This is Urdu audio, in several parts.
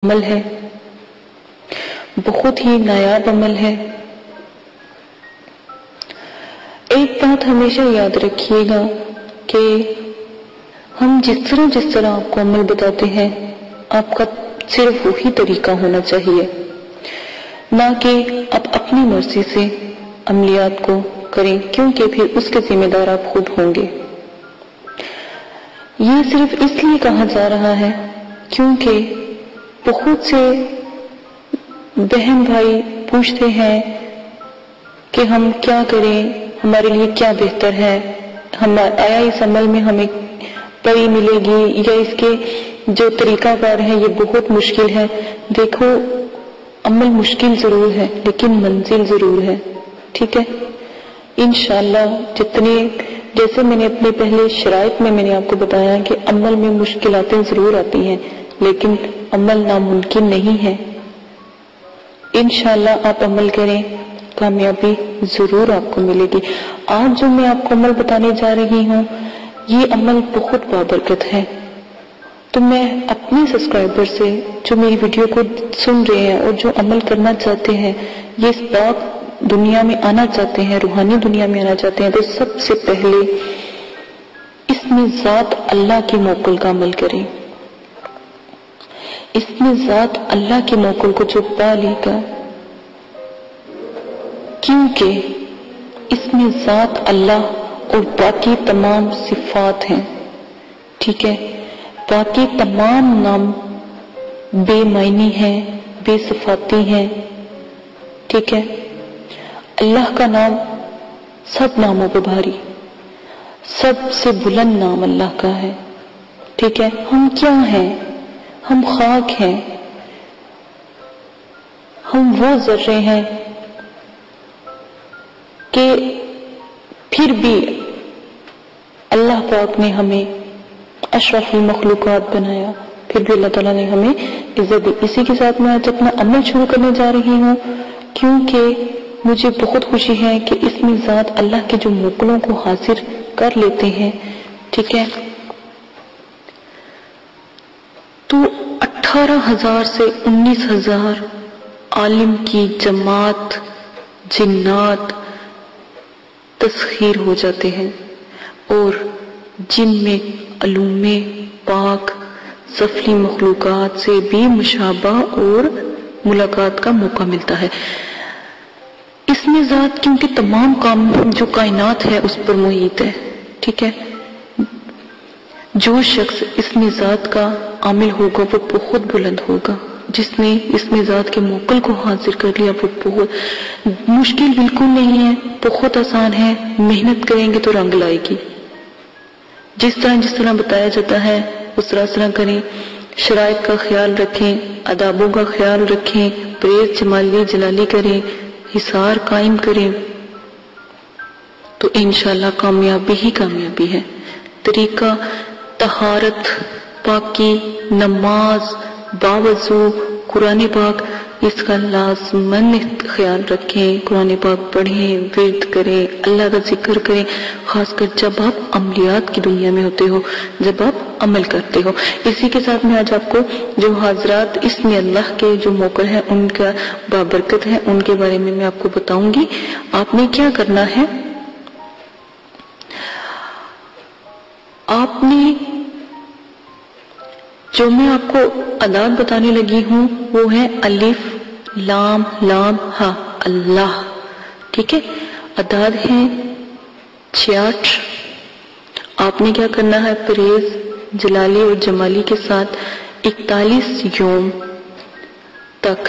عمل ہے، بہت ہی نایاب عمل ہے۔ ایک بات ہمیشہ یاد رکھیے گا کہ ہم جس طرح آپ کو عمل بتاتے ہیں، آپ کا صرف وہی طریقہ ہونا چاہیے، نہ کہ آپ اپنی مرضی سے عملیات کو کریں، کیونکہ پھر اس کے ذمہ دار آپ خود ہوں گے۔ یہ صرف اس لیے کہا جا رہا ہے کیونکہ بہت سے بہن بھائی پوچھتے ہیں کہ ہم کیا کریں، ہمارے لیے کیا بہتر ہے، آیا اس عمل میں ہمیں پری ملے گی یا اس کے جو طریقہ کار ہے یہ بہت مشکل ہے۔ دیکھو، عمل مشکل ضرور ہے لیکن منزل ضرور ہے، ٹھیک ہے؟ انشاءاللہ جیسے میں نے اپنے پہلے شرائط میں نے آپ کو بتایا کہ عمل میں مشکلاتیں ضرور آتی ہیں لیکن عمل ناممکن نہیں ہے۔ انشاءاللہ آپ عمل کریں، کامیابی ضرور آپ کو ملے گی۔ آج جو میں آپ کو عمل بتانے جا رہی ہوں یہ عمل بہت بابرکت ہے، تو میں اپنے سبسکرائبر سے جو میری ویڈیو کو سن رہے ہیں اور جو عمل کرنا چاہتے ہیں، یہ اس بات دنیا میں آنا چاہتے ہیں، روحانی دنیا میں آنا چاہتے ہیں، تو سب سے پہلے اس میں ذات اللہ کی موکل کا عمل کریں۔ اس میں ذات اللہ کی موکل کو جو پا لے گا، کیونکہ اس میں ذات اللہ اور باقی تمام صفات ہیں، ٹھیک ہے؟ باقی تمام نام بے معنی ہیں، بے صفاتی ہیں، ٹھیک ہے؟ اللہ کا نام سب ناموں پہ بھاری، سب سے بلند نام اللہ کا ہے، ٹھیک ہے؟ ہم کیا ہیں؟ ہم خاک ہیں، ہم وہ ذرے ہیں کہ پھر بھی اللہ پاک نے ہمیں اشرف المخلوقات بنایا، پھر بھی اللہ تعالیٰ نے ہمیں عزت دی۔ اسی کے ساتھ میں آج اپنا عمل شروع کرنے جا رہی ہوں، کیونکہ مجھے بہت خوشی ہے کہ اس میں ذات اللہ کے جو موکلوں کو حاصل کر لیتے ہیں، ٹھیک ہے؟ تو 18,000 سے 19,000 عالم کی جماعت جنات تسخیر ہو جاتے ہیں، اور جن میں علوم پاک سفلی مخلوقات سے بھی مشابہ اور ملاقات کا موقع ملتا ہے۔ اس میں ذات کیونکہ تمام کام جو کائنات ہے اس پر محیط ہے، ٹھیک ہے؟ جو شخص اس میں ذات کا عامل ہوگا وہ بہت بلند ہوگا، جس نے اس میں ذات کے موکل کو حاصل کر لیا وہ بہت مشکل بالکل نہیں ہے، بہت آسان ہے، محنت کریں گے تو رنگ لائے گی۔ جس طرح بتایا جاتا ہے اس طرح کریں، شرائط کا خیال رکھیں، آدابوں کا خیال رکھیں، پرہیز جلالی کریں، حصار قائم کریں، تو انشاءاللہ کامیابی ہی کامیابی ہے۔ طریقہ طہارت، پاکی، نماز، باوضو، قرآن پاک، اس کا لازماً خیال رکھیں، قرآن پاک پڑھیں، ورد کریں، اللہ کا ذکر کریں، خاص کر جب آپ عملیات کی دنیا میں ہوتے ہو، جب آپ عمل کرتے ہو۔ اسی کے ساتھ میں آج آپ کو جو حاضرات اس میں اللہ کے جو موکل ہیں ان کا بابرکت ہے ان کے بارے میں آپ کو بتاؤں گی۔ آپ نے کیا کرنا ہے؟ آپ نے جو میں آپ کو اعداد بتانے لگی ہوں وہ ہے الف لام ہا، اللہ، ٹھیک ہے؟ اعداد ہیں 66۔ آپ نے کیا کرنا ہے؟ پرہیز جلالی اور جمالی کے ساتھ 41 یوم تک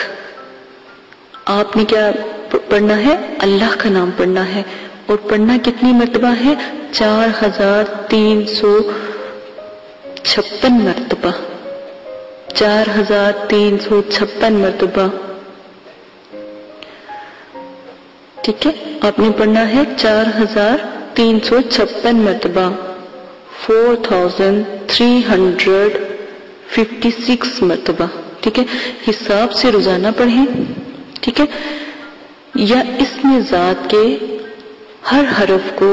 آپ نے کیا پڑھنا ہے؟ اللہ کا نام پڑھنا ہے، اور پڑھنا کتنی مرتبہ ہے؟ 4356 مرتبہ، 4356 مرتبہ، ٹھیک ہے؟ آپ نے پڑھنا ہے 4356 مرتبہ، 4356 مرتبہ، ٹھیک ہے؟ حساب سے روزانہ پڑھیں، ٹھیک ہے؟ یا اس میں ذات کے ہر حرف کو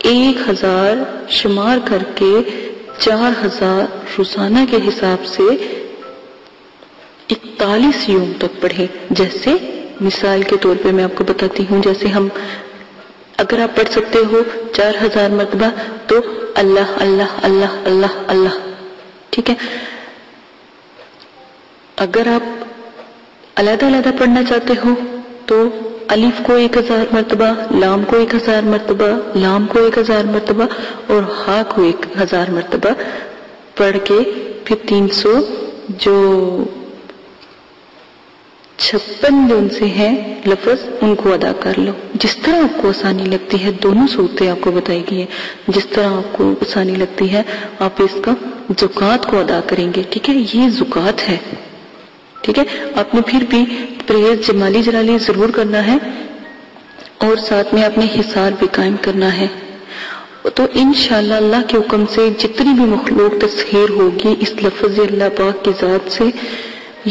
1000 شمار کر کے 4000 روزانہ کے حساب سے 41 یوم تک پڑھیں. جیسے مثال کے طور پہ میں آپ کو بتاتی ہوں، جیسے ہم اگر آپ پڑھ سکتے ہو 4000 مرتبہ تو اللہ اللہ اللہ اللہ اللہ، ٹھیک ہے. اگر آپ علیحدہ علیحدہ پڑھنا چاہتے ہو تو الف کو 1000 مرتبہ، لام کو 1000 مرتبہ، لام کو 1000 مرتبہ اور ہا کو 1000 مرتبہ پڑھ کے پھر 300 جو 56 جو ان سے ہیں لفظ ان کو ادا کر لو. جس طرح آپ کو آسانی لگتی ہے، دونوں صورتیں آپ کو بتائی گئی ہیں، جس طرح آپ کو آسانی لگتی ہے آپ اس کا زکوٰۃ کو ادا کریں گے. ٹھیک ہے، یہ زکوٰۃ ہے. ٹھیک ہے، آپ نے پھر بھی پرہیز جمالی جلالی ضرور کرنا ہے اور ساتھ میں آپ نے حصار بھی قائم کرنا ہے. تو انشاءاللہ اللہ کے حکم سے جتنی بھی مخلوق تسخیر ہوگی اس لفظ اللہ پاک کی ذات سے،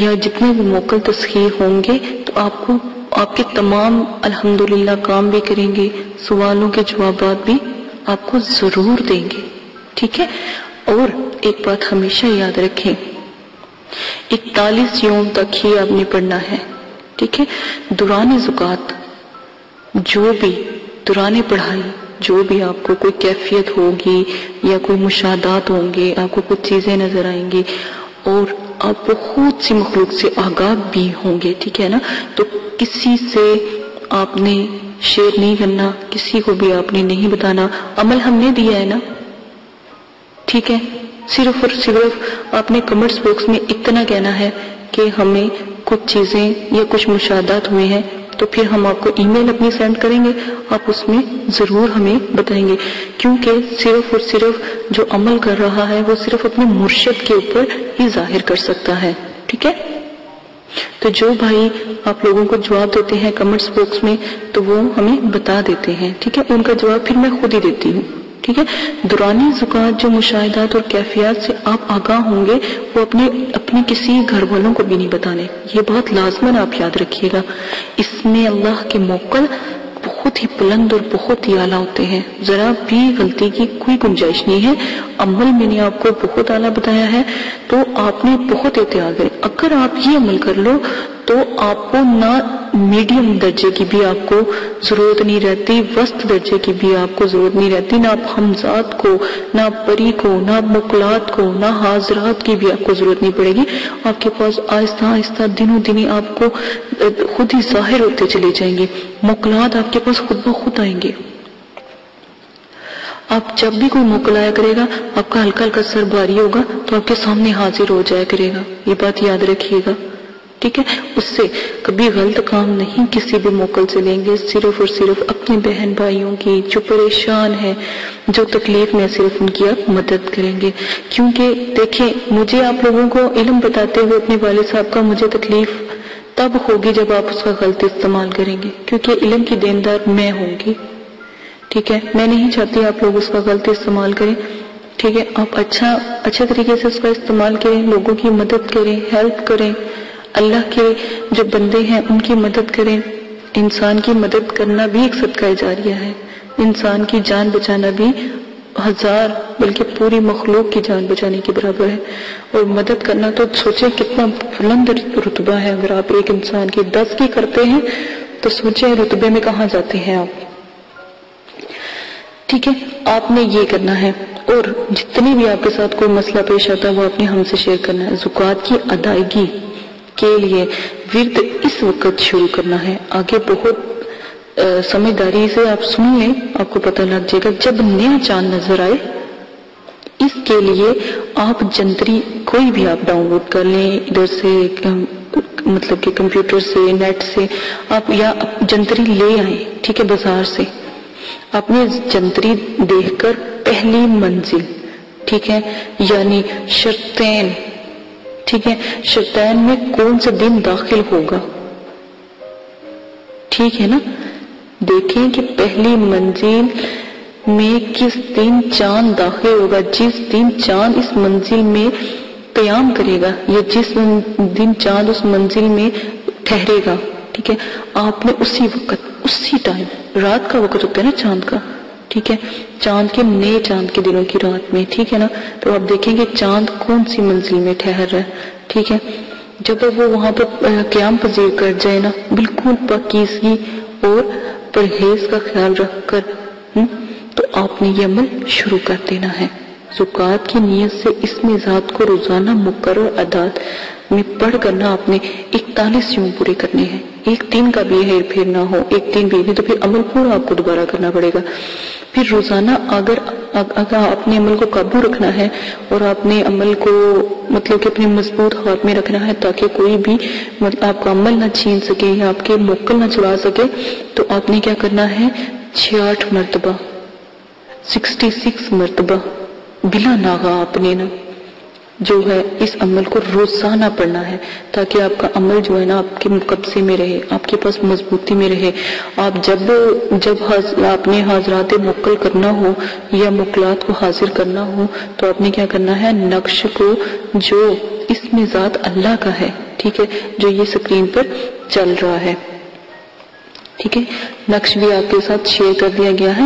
یا جتنے بھی موکل تسخیر ہوں گے، تو آپ کو آپ کے تمام الحمدللہ کام بھی کریں گے، سوالوں کے جوابات بھی آپ کو ضرور دیں گے. ٹھیک ہے. اور ایک بات ہمیشہ یاد رکھیں، 41 یوم تک ہی آپ نے پڑھنا ہے. ٹھیک ہے. دوران زکوٰۃ جو بھی دوران پڑھائی جو بھی آپ کو کوئی کیفیت ہوگی یا کوئی مشاہدات ہوں گے، آپ کو کچھ چیزیں نظر آئیں گی اور آپ بہت سی مخلوق سے آگاہ بھی ہوں گے. ٹھیک ہے نا. تو کسی سے آپ نے شیئر نہیں کرنا، کسی کو بھی آپ نے نہیں بتانا. عمل ہم نے دیا ہے نا. ٹھیک ہے. صرف اور صرف آپ نے کمنٹس باکس میں اتنا کہنا ہے کہ ہمیں کچھ چیزیں یا کچھ مشاہدات ہوئے ہیں، تو پھر ہم آپ کو ای میل اپنی سینڈ کریں گے، آپ اس میں ضرور ہمیں بتائیں گے. کیونکہ صرف اور صرف جو عمل کر رہا ہے وہ صرف اپنے مرشد کے اوپر ہی ظاہر کر سکتا ہے. ٹھیک ہے. تو جو بھائی آپ لوگوں کو جواب دیتے ہیں کمنٹس باکس میں تو وہ ہمیں بتا دیتے ہیں. ٹھیک ہے. ان کا جواب پھر میں خود ہی دیتی ہوں. ٹھیک ہے. دورانی زکوٰۃ جو مشاہدات اور کیفیات سے آپ آگاہ ہوں گے وہ اپنے کسی گھر والوں کو بھی نہیں بتانے. یہ بات لازماً آپ یاد رکھیے گا. اس میں اللہ کے موکل بہت ہی بلند اور بہت ہی اعلیٰ ہوتے ہیں. ذرا بھی غلطی کی کوئی گنجائش نہیں ہے. عمل میں نے آپ کو بہت اعلیٰ بتایا ہے تو آپ نے بہت احتیاط کریں. اگر آپ یہ عمل کر لو تو آپ کو نہ میڈیم درجے کی بھی آپ کو ضرورت نہیں رہتی، وسط درجے کی بھی آپ کو ضرورت نہیں رہتی، نہ آپ حمزات کو، نہ پری کو، نہ مقلات کو، نہ حاضرات کی بھی آپ کو ضرورت نہیں پڑے گی. آپ کے پاس آہستہ آہستہ دنوں دنی آپ کو خود ہی ظاہر ہوتے چلے جائیں گے. مقلات آپ کے پاس خود بخود آئیں گے. آپ جب بھی کوئی موقع آیا کرے گا، آپ کا ہلکا ہلکا سر بھاری ہوگا تو آپ کے سامنے حاضر ہو جایا کرے گا. یہ بات یاد رکھیے گا. ٹھیک ہے. اس سے کبھی غلط کام نہیں کسی بھی موکل سے لیں گے. صرف اور صرف اپنے بہن بھائیوں کی جو پریشان ہے، جو تکلیف میں، صرف ان کی آپ مدد کریں گے. کیونکہ دیکھیں، مجھے آپ لوگوں کو علم بتاتے ہوئے اپنے والد صاحب کا مجھے تکلیف تب ہوگی جب آپ اس کا غلط استعمال کریں گے، کیونکہ علم کی دیندار میں ہوں گی. ٹھیک ہے. میں نہیں چاہتی آپ لوگ اس کا غلط استعمال کریں. ٹھیک ہے. آپ اچھا طریقے سے اس کا استعمال کریں، لوگوں کی مدد کریں، ہیلپ کریں، اللہ کے جو بندے ہیں ان کی مدد کریں. انسان کی مدد کرنا بھی ایک صدقہ جاریہ ہے. انسان کی جان بچانا بھی 1000 بلکہ پوری مخلوق کی جان بچانے کے برابر ہے. اور مدد کرنا تو سوچیں کتنا بلند رتبہ ہے. اگر آپ ایک انسان کی 10 کی کرتے ہیں تو سوچیں رتبے میں کہاں جاتے ہیں آپ. ٹھیک ہے. آپ نے یہ کرنا ہے اور جتنی بھی آپ کے ساتھ کوئی مسئلہ پیش آتا ہے وہ آپ نے ہم سے شیئر کرنا ہے. زکوٰۃ کی ادائیگی کے لیے ورد اس وقت شروع کرنا ہے. آگے بہت سمجھداری سے آپ سن لیں، آپ کو پتہ لگ جائے گا. جب نیا چاند نظر آئے اس کے لیے آپ جنتری کوئی بھی آپ ڈاؤن لوڈ کر لیں ادھر سے، مطلب کہ کمپیوٹر سے، نیٹ سے آپ، یا جنتری لے آئیں. ٹھیک ہے. بازار سے آپ نے جنتری دیکھ کر پہلی منزل، ٹھیک ہے، یعنی شرطین، ٹھیک ہے، شرطین میں کون سا دن داخل ہوگا، ٹھیک ہے نا. دیکھیں کہ پہلی منزل میں کس دن چاند داخل ہوگا. جس دن چاند اس منزل میں قیام کرے گا یا جس دن چاند اس منزل میں ٹھہرے گا، ٹھیک ہے، آپ نے اسی وقت، اسی ٹائم، رات کا وقت ہوتا ہے نا چاند کا، ٹھیک ہے، چاند کے نئے چاند کے دنوں کی رات میں، ٹھیک ہے نا. تو آپ دیکھیں گے چاند کون سی منزل میں ٹھہر رہا ہے. ٹھیک ہے. جب وہ وہاں پر قیام پذیر کر جائے نا، بالکل پاکیزگی اور پرہیز کا خیال رکھ کر، تو آپ نے یہ عمل شروع کر دینا ہے۔ زکوٰۃ کی نیت سے اس میں ذات کو روزانہ مقرر اعداد میں پڑھ کرنا آپ نے 41 یوم پورے کرنے ہیں۔ ایک دن کا بھی ہیر پھیر نہ ہو، ایک دن بھی نہیں تو پھر عمل پورا آپ کو دوبارہ کرنا پڑے گا۔ پھر روزانہ اگر آپ نے عمل کو قابو رکھنا ہے اور آپ نے عمل کو مطلب کہ اپنے مضبوط ہاتھ میں رکھنا ہے تاکہ کوئی بھی آپ کا عمل نہ چھین سکے یا آپ کے موکل نہ چلا سکے، تو آپ نے کیا کرنا ہے 66 مرتبہ 66 مرتبہ بلا ناغہ آپ نے نا جو ہے اس عمل کو روزانہ پڑھنا ہے، تاکہ آپ کا عمل جو ہے نا آپ کے قبضے میں رہے، آپ کے پاس مضبوطی میں رہے۔ آپ جب آپ نے حاضرات موکل کرنا ہو یا موکلات کو حاضر کرنا ہو تو آپ نے کیا کرنا ہے، نقش کو جو اس میں ذات اللہ کا ہے، ٹھیک ہے، جو یہ اسکرین پر چل رہا ہے، ٹھیک ہے، نقش بھی آپ کے ساتھ شیئر کر دیا گیا ہے۔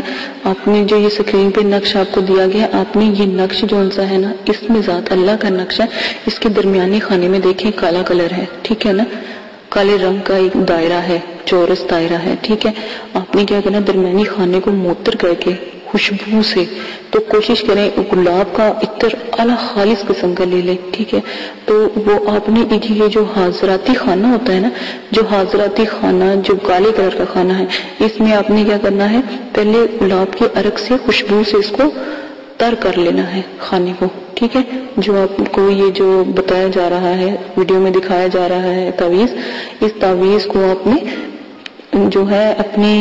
آپ نے جو یہ اسکرین پہ نقش آپ کو دیا گیا، آپ نے یہ نقش جو سا ہے نا، اس میں ذات اللہ کا نقش ہے، اس کے درمیانی خانے میں دیکھیں کالا کلر ہے، ٹھیک ہے نا، کالے رنگ کا ایک دائرہ ہے، چورس دائرہ ہے، ٹھیک ہے۔ آپ نے کیا کرنا، درمیانی خانے کو معطر کر کے خوشبو سے، تو کوشش کریں گلاب کا عطر اعلیٰ خالص قسم کا لے لیں، ٹھیک ہے۔ تو وہ آپ نے یہ جو حاضراتی خانہ ہوتا ہے نا، جو حاضراتی خانہ جو کالے کلر کا خانہ ہے، اس میں آپ نے کیا کرنا ہے، پہلے گلاب کے عرق سے خوشبو سے اس کو تر کر لینا ہے خانے کو، ٹھیک ہے۔ جو آپ کو یہ جو بتایا جا رہا ہے، ویڈیو میں دکھایا جا رہا ہے تعویذ، اس تعویذ کو آپ نے جو ہے اپنے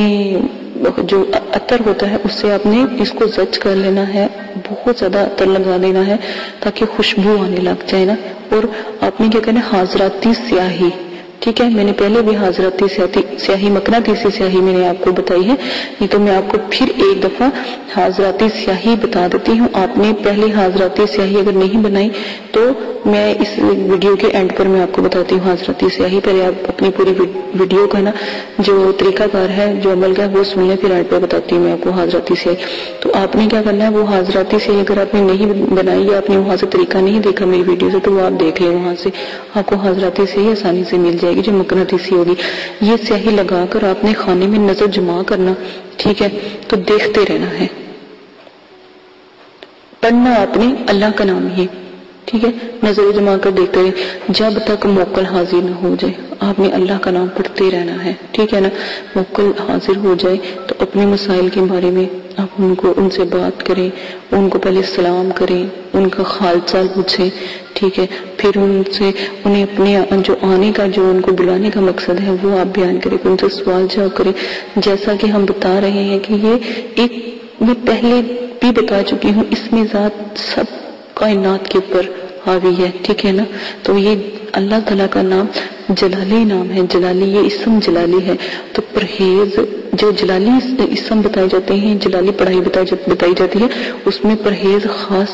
جو عطر ہوتا ہے اس سے آپ نے اس کو زچ کر لینا ہے، بہت زیادہ عطر لگا دینا ہے تاکہ خوشبو آنے لگ جائے نا۔ اور آپ نے کیا کرنا ہے، حاضراتی سیاہی، ٹھیک ہے، میں نے پہلے بھی حاضراتی سیاہی مقناطیسی سیاہی میں نے آپ کو بتائی ہے، نہیں تو میں آپ کو پھر ایک دفعہ حاضراتی سیاہی بتا دیتی ہوں۔ آپ نے پہلے حاضراتی سیاہی اگر نہیں بنائی تو میں اس ویڈیو کے اینڈ پر میں آپ کو بتاتی ہوں حاضراتی سیاہی۔ پہلے آپ اپنی پوری ویڈیو کا نا جو طریقہ کار ہے، جو عمل کا ہے وہ سن لیں، پھر اینڈ پر بتاتی ہوں میں آپ کو حاضراتی سیاہی۔ تو آپ نے کیا کرنا ہے، وہ حاضراتی سیاہی اگر آپ نے نہیں بنائی یا آپ نے وہاں سے طریقہ نہیں دیکھا میری ویڈیو سے، تو وہ آپ دیکھ لیں، وہاں سے آپ کو حاضراتی سیاہی آسانی سے مل جائے گی جو مقناطیسی ہوگی۔ یہ سیاہی لگا کر آپ نے خانے میں نظر جما کرنا، ٹھیک ہے، تو دیکھتے رہنا ہے، پڑھنا آپ نے اللہ کا نام ہی، ٹھیک ہے، نظر جما کر دیکھتے رہے جب تک موکل حاضر نہ ہو جائے۔ آپ نے اللہ کا نام پڑھتے رہنا ہے، ٹھیک ہے نا۔ موکل حاضر ہو جائے تو اپنے مسائل کے بارے میں آپ ان سے بات کریں، ان کو پہلے سلام کریں، ان کا حال چال پوچھیں، ٹھیک ہے، پھر انہیں اپنے جو آنے کا جو ان کو بلانے کا مقصد ہے وہ آپ بیان کریں، ان سے سوال جواب کریں۔ جیسا کہ ہم بتا رہے ہیں کہ یہ ایک میں پہلے بھی بتا چکی ہوں، اس میں ذات سب کائنات کے اوپر حاوی ہے، ٹھیک ہے نا۔ تو یہ اللہ تعالیٰ کا نام جلالی نام ہے، جلالی یہ اسم جلالی ہے۔ تو پرہیز جو جلالی اسم بتائے جاتے ہیں، جلالی پڑھائی بتائی جاتی ہے، اس میں پرہیز خاص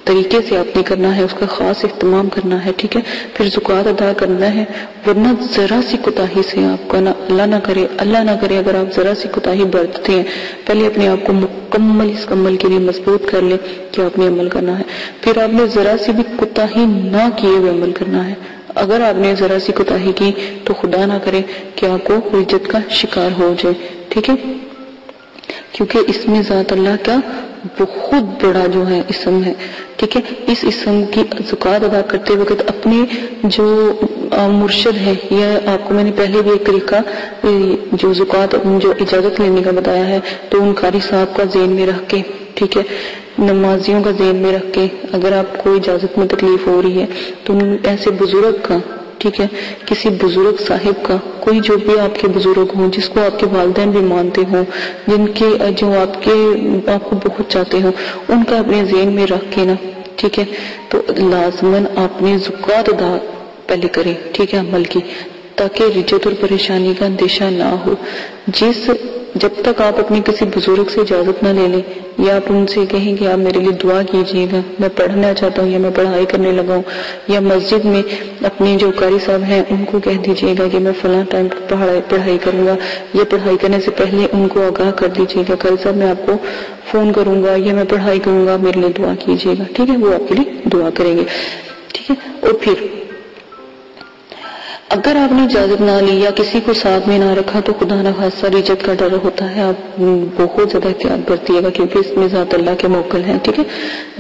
طریقے سے آپ نے کرنا ہے، اس کا خاص اہتمام کرنا ہے، ٹھیک ہے۔ پھر زکوٰۃ ادا کرنا ہے، ورنہ ذرا سی کوتاہی سے آپ کا اللہ نہ کرے اگر آپ ذرا سی کوتاہی برتتے ہیں، پہلے اپنے آپ کو مکمل اس عمل کے لیے مضبوط کر لیں کہ آپ نے عمل کرنا ہے۔ پھر آپ نے ذرا سی بھی کوتاہی نہ کیے ہوئے عمل کرنا ہے۔ اگر آپ نے ذرا سی کوتاہی کی تو خدا نہ کرے کہ آپ کو رجت کا شکار ہو جائے، ٹھیک ہے، کیونکہ اس میں ذات اللہ کا بہت بڑا جو ہے اسم ہے، ٹھیک ہے۔ اس اسم کی زکوٰۃ ادا کرتے وقت اپنے جو مرشد ہے، یا آپ کو میں نے پہلے بھی ایک طریقہ جو زکوٰۃ جو اجازت لینے کا بتایا ہے، تو ان قاری صاحب کا ذہن میں رکھ کے، ٹھیک ہے، نمازیوں کا ذہن میں رکھ کے، اگر آپ کو اجازت میں تکلیف ہو رہی ہے تو ایسے بزرگ کا، ٹھیک ہے، کسی بزرگ صاحب کا، کوئی جو بھی آپ کے بزرگ ہوں، جس کو آپ کے والدین بھی مانتے ہوں، جو آپ کو بہت چاہتے ہوں، ان کا اپنے ذہن میں رکھ کے نا، ٹھیک ہے، تو لازماً آپ نے زکوٰۃ ادا پہلے کریں، ٹھیک ہے، عمل کی، تاکہ رجت اور پریشانی کا اندیشہ نہ ہو۔ جب تک آپ اپنے کسی بزرگ سے اجازت نہ لے لیں، یا آپ ان سے کہیں کہ آپ میرے لیے دعا کیجیے گا، میں پڑھنا چاہتا ہوں یا میں پڑھائی کرنے لگا ہوں، یا مسجد میں اپنے جو قاری صاحب ہیں ان کو کہہ دیجیے گا کہ میں فلاں ٹائم پڑھائی کروں گا، یا پڑھائی کرنے سے پہلے ان کو آگاہ کر دیجیے گا، قاری صاحب میں آپ کو فون کروں گا یا میں پڑھائی کروں گا، میرے لیے دعا کیجیے گا، ٹھیک ہے، وہ آپ کے لیے دعا کریں گے، ٹھیک ہے۔ اور پھر اگر آپ نے اجازت نہ لی یا کسی کو ساتھ میں نہ رکھا تو خدا نہ خاصا ریجت کا ڈر ہوتا ہے. آپ بہت زیادہ احتیاط برتیے گا کیونکہ اس میں ذات اللہ کے موکل ہیں. ٹھیک ہے،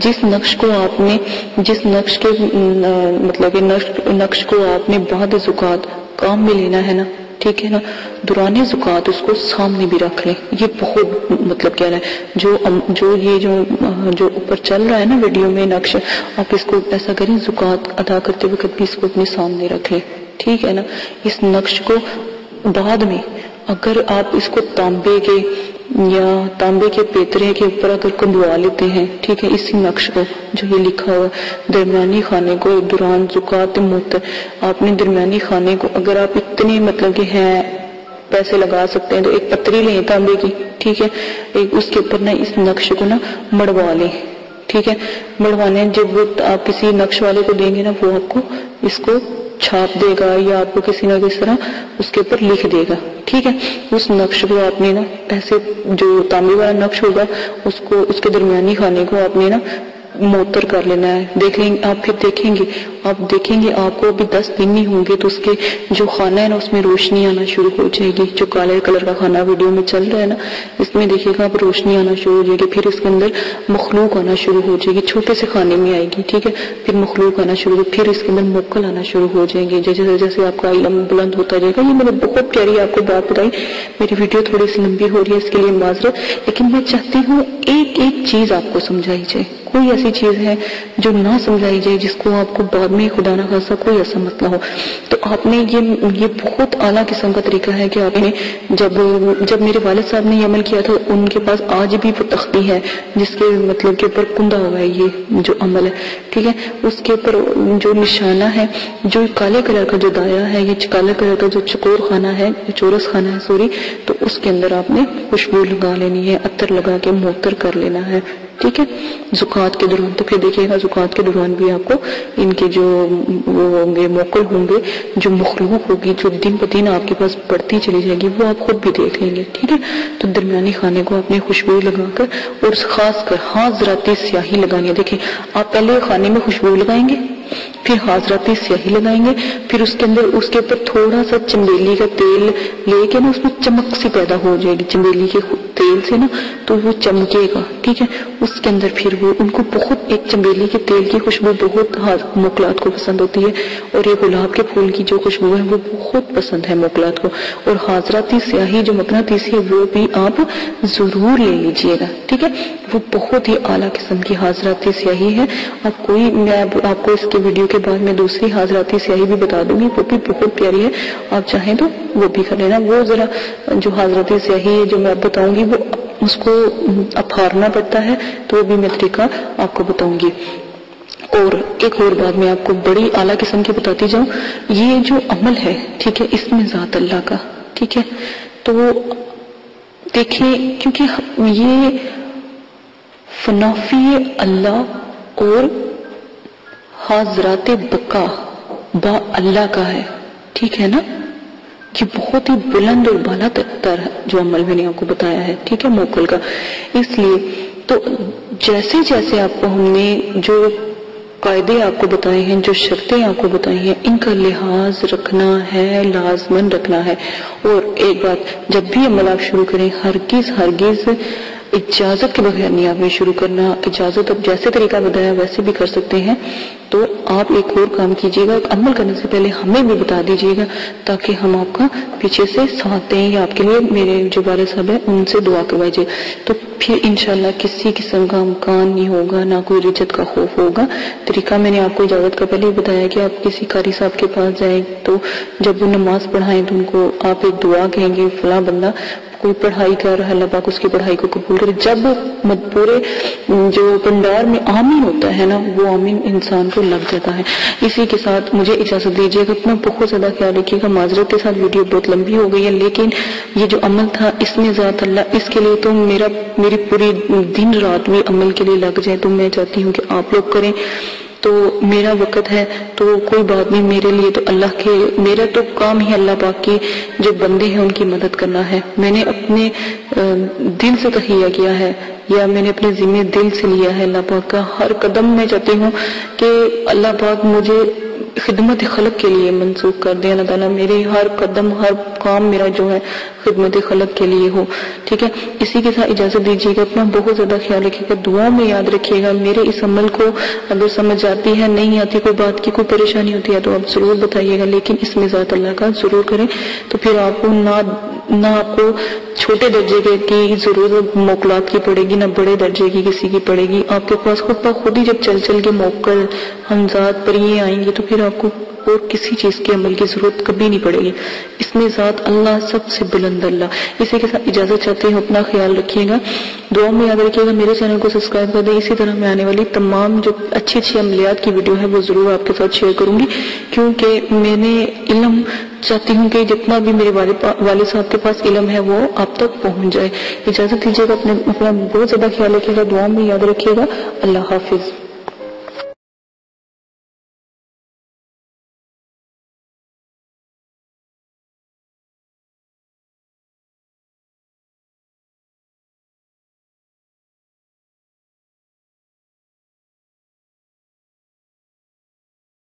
جس نقش کو آپ نے مطلب نقش کو آپ نے بعد زکوٰۃ کام میں لینا ہے نا، ٹھیک ہے نا، دوران زکوٰۃ اس کو سامنے بھی رکھ لیں. یہ بہت مطلب کیا ہے جو اوپر چل رہا ہے نا ویڈیو میں نقش، آپ اس کو ایسا کریں زکوٰۃ ادا کرتے وقت بھی اس کو اپنے سامنے رکھ لیں. ٹھیک ہے نا، اس نقش کو بعد میں اگر آپ اس کو تانبے کے پیترے کے اوپر اگر کندوا لیتے ہیں، ٹھیک ہے، اسی نقش کو جو یہ لکھا ہوا درمیانی خانے کو دوران زکوٰۃ موتر، آپ نے درمیانی خانے کو اگر آپ اتنے مطلب کہ ہیں پیسے لگا سکتے ہیں تو ایک پتری لیں تانبے کی، ٹھیک ہے، اس کے اوپر نا اس نقش کو نا مڑوا لیں. ٹھیک ہے، مڑوانے جب آپ کسی نقش والے کو دیں گے نا وہ آپ کو اس کو چھاپ دے گا یا آپ کو کسی نہ کسی طرح اس کے اوپر لکھ دے گا. ٹھیک ہے، اس نقش کو آپ نے نا ایسے جو تانبے والا نقش ہوگا اس کے درمیانی خانے کو آپ نے نا موتر کر لینا ہے. دیکھ لیں آپ، پھر دیکھیں گے آپ کو ابھی 10 دن نہیں ہوں گے تو اس کے جو خانہ ہے نا اس میں روشنی آنا شروع ہو جائے گی. جو کالے کلر کا خانہ ویڈیو میں چل رہا ہے نا اس میں دیکھیے گا آپ روشنی آنا شروع ہو جائے گی. پھر اس کے اندر مخلوق آنا شروع ہو جائے گی، چھوٹے سے خانے میں آئے گی. ٹھیک ہے، پھر مخلوق آنا شروع ہو، پھر اس کے اندر موکل آنا شروع ہو جائیں گے. جیسے جیسے آپ کا علم بلند ہوتا جائے گا. یہ میں نے بہت پیاری آپ کو بات بتائی. میری ویڈیو تھوڑی سی لمبی ہو رہی ہے، اس کے لیے معذرت، لیکن میں چاہتی ہوں ایک چیز آپ کو سمجھائی جائے. کوئی ایسی چیز ہے جو نہ سمجھائی جائے جس کو آپ کو بعد میں خدا نہ خاصا کوئی ایسا مسئلہ ہو تو آپ نے یہ بہت اعلیٰ قسم کا طریقہ ہے کہ آپ نے جب میرے والد صاحب نے یہ عمل کیا تھا ان کے پاس آج بھی وہ تختی ہے جس کے مطلب کے اوپر کندہ ہوا ہے یہ جو عمل ہے. ٹھیک ہے، اس کے اوپر جو نشانہ ہے، جو کالے کلر کا جو دائرہ ہے، یہ کالے کلر کا جو چکور خانہ ہے، چورس خانہ ہے سوری، تو اس کے اندر آپ نے خوشبو لگا لینی ہے، عطر لگا کے موتر کر لینا ہے. ٹھیک ہے، زکوٰۃ کے دوران. تو پھر دیکھیے گا زکوٰۃ کے دوران بھی آپ کو ان کے جو وہ ہوں گے موکل ہوں گے، جو مخلوق ہوگی جو دن بہ دن آپ کے پاس بڑھتی چلی جائے گی وہ آپ خود بھی دیکھ لیں گے. ٹھیک ہے، تو درمیانی خانے کو آپ نے خوشبو لگا کر اور خاص کر حاضراتی سیاہی لگانی ہے. دیکھیں آپ پہلے خانے میں خوشبو لگائیں گے، پھر حاضراتی سیاہی لگائیں گے، پھر اس کے اندر اس کے اوپر تھوڑا سا چنبیلی کا تیل لے کے نا اس میں چمک سی پیدا ہو جائے گی چنبیلی کے تیل سے نا، تو وہ چمکے گا. ٹھیک ہے، اس کے اندر پھر وہ ان کو بہت ایک چنبیلی کے تیل کی خوشبو بہت موکلات کو پسند ہوتی ہے اور یہ گلاب کے پھول کی جو خوشبو ہے وہ بہت پسند ہے موکلات کو. اور حاضراتی سیاہی جو مقناطیسی ہے وہ بھی آپ ضرور لے لیجئے گا. ٹھیک ہے، وہ بہت ہی اعلیٰ قسم کی حاضراتی سیاہی ہے. میں آپ کو اس کے ویڈیو کے بعد میں دوسری حاضراتی سیاہی بھی بتا دوں گی، وہ بھی بہت پیاری ہے. آپ چاہیں تو وہ بھی کر لینا. وہ ذرا جو حاضراتی سیاہی ہے جو میں آپ بتاؤں گی وہ اس کو اپھارنا پڑتا ہے، تو وہ بھی میں طریقہ آپ کو بتاؤں گی. اور ایک اور بات میں آپ کو بڑی اعلیٰ قسم کی بتاتی جاؤں، یہ جو عمل ہے ٹھیک ہے اس میں ذات اللہ کا. ٹھیک ہے، تو دیکھیں کیونکہ یہ فنافی اللہ اور حاضرات بقا با اللہ کا ہے. ٹھیک ہے نا، یہ بہت ہی بلند اور بالا تر جو عمل میں نے آپ کو بتایا ہے. ٹھیک ہے، موکل کا. اس لیے تو جیسے جیسے آپ کو ہم نے جو قاعدے آپ کو بتائے ہیں، جو شرطیں آپ کو بتائی ہیں، ان کا لحاظ رکھنا ہے، لازمن رکھنا ہے. اور ایک بات، جب بھی عمل آپ شروع کریں ہرگز اجازت کے بغیر نہیں آپ نے شروع کرنا. اجازت اب جیسے طریقہ بتایا ویسے بھی کر سکتے ہیں. تو آپ ایک اور کام کیجئے گا، عمل کرنے سے پہلے ہمیں بھی بتا دیجئے گا تاکہ ہم آپ کا پیچھے سے ساتھ دیں، یا آپ کے لیے میرے جو والد صاحب ہیں ان سے دعا کروائیے. تو پھر انشاءاللہ کسی قسم کا امکان نہیں ہوگا، نہ کوئی رجت کا خوف ہوگا. طریقہ میں نے آپ کو اجازت کا پہلے ہی بتایا کہ آپ کسی قاری صاحب کے پاس جائیں تو جب وہ نماز پڑھائیں تو ان کو آپ ایک دعا کہیں گے، فلاں بندہ کوئی پڑھائی کر رہا ہے، اللہ پاک اس کی پڑھائی کو قبول کرے. جب پورے جو بندار میں آمین ہوتا ہے نا، وہ آمین انسان کو لگ جاتا ہے. اسی کے ساتھ مجھے اجازت دیجیے گا، اپنا بہت زیادہ خیال رکھیے گا. معذرت کے ساتھ ویڈیو بہت لمبی ہو گئی ہے، لیکن یہ جو عمل تھا اس میں ذات اللہ، اس کے لیے تو میری پوری دن رات بھی عمل کے لیے لگ جائے. تو میں چاہتی ہوں کہ آپ لوگ کریں. تو میرا وقت ہے تو کوئی بات نہیں، میرے لیے تو میرا تو کام ہی اللہ پاک کی جو بندے ہیں ان کی مدد کرنا ہے. میں نے اپنے دل سے تحیہ کیا ہے، یا میں نے اپنے ذمہ دل سے لیا ہے اللہ پاک کا. ہر قدم میں چاہتی ہوں کہ اللہ پاک مجھے خدمت خلق کے لیے منسوخ کر دیں. اللہ تعالیٰ میرے ہر قدم ہر کام میرا جو ہے خدمت خلق کے لیے ہو. ٹھیک ہے، اسی کے ساتھ اجازت دیجیے گا. اپنا بہت زیادہ خیال رکھیے گا، دعا میں یاد رکھیے گا. میرے اس عمل کو اگر سمجھ آتی ہے، نہیں آتی، کوئی بات کی کوئی پریشانی ہوتی ہے تو آپ ضرور بتائیے گا، لیکن اس میں ذات اللہ کا ضرور کریں. تو پھر آپ کو نہ آپ کو چھوٹے درجے کی ضرورت موکلات کی پڑے گی، نہ بڑے درجے کی کسی کی پڑے گی. آپ کے پاس خود بخود ہی جب چل چل کے موکل ہمزاد پر یہ آئیں گے تو پھر آپ کو اور کسی چیز کے عمل کی ضرورت کبھی نہیں پڑے گی. اس میں ذات اللہ سب سے بلند اللہ. اسی کے ساتھ اجازت چاہتے ہیں، اپنا خیال رکھیے گا، دعا میں یاد رکھیے گا. میرے چینل کو سبسکرائب کر دیں. اسی طرح میں آنے والی تمام جو اچھی اچھی عملیات کی ویڈیو ہے وہ ضرور آپ کے ساتھ شیئر کروں گی، کیونکہ میں نے علم چاہتی ہوں کہ جتنا بھی میرے والد صاحب کے پاس علم ہے وہ آپ تک پہنچ جائے. اجازت دیجیے گا، اپنا بہت زیادہ خیال رکھیے گا، دعا میں یاد رکھیے گا. اللہ حافظ.